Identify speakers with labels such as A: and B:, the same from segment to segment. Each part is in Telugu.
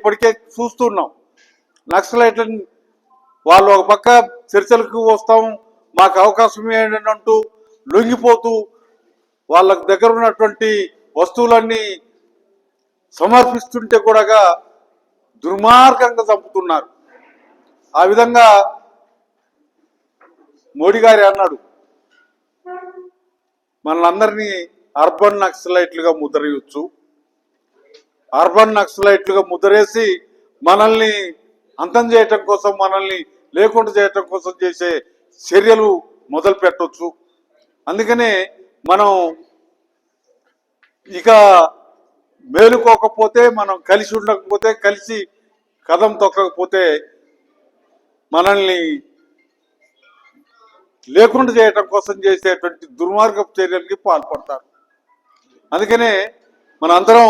A: ఇప్పటికే చూస్తున్నాం. నక్సలైట్లని వాళ్ళు ఒక పక్క చర్చలకు వస్తాం, మాకు అవకాశం ఏంటంటూ లొంగిపోతూ వాళ్ళ దగ్గర ఉన్నటువంటి వస్తువులన్నీ సమర్పిస్తుంటే కూడా దుర్మార్గంగా చంపుతున్నారు. ఆ విధంగా మోడీ గారు అన్నాడు, మనల్ని అర్బన్ నక్సలైట్లుగా ముద్రేయచ్చు, అర్బన్ నక్సలైట్లుగా ముద్రేసి మనల్ని అంతం చేయటం కోసం, మనల్ని లేకుండా చేయటం కోసం చేసే చర్యలు మొదలు పెట్టవచ్చు. అందుకనే మనం ఇక మేలుకోకపోతే, మనం కలిసి ఉండకపోతే, కలిసి కదం తొక్కకపోతే మనల్ని లేకుండా చేయటం కోసం చేసేటువంటి దుర్మార్గపు చర్యలకి పాల్పడతారు. అందుకనే మనందరం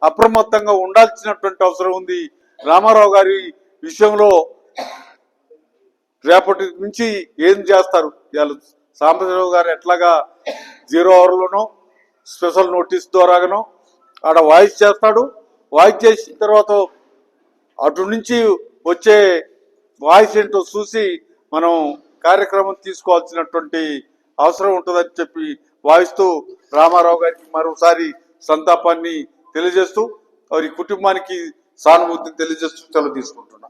A: అప్రమత్తంగా ఉండాల్సినటువంటి అవసరం ఉంది. రామారావు గారి విషయంలో రేపటి నుంచి ఏం చేస్తారు, ఇవాళ సాంబశివరావు గారు ఎట్లాగా 0 అవర్లోనో స్పెషల్ నోటీస్ ద్వారాగానో ఆడ వాయిస్ చేస్తాడు. వాయిస్ చేసిన తర్వాత అటు నుంచి వచ్చే వాయిస్ ఏంటో చూసి మనం కార్యక్రమం తీసుకోవాల్సినటువంటి అవసరం ఉంటుందని చెప్పి భావిస్తూ రామారావు గారికి మరోసారి సంతాపాన్ని తెలియజేస్తూ వారి కుటుంబానికి సానుభూతిని తెలియజేస్తూ సెలవు తీసుకుంటున్నాం.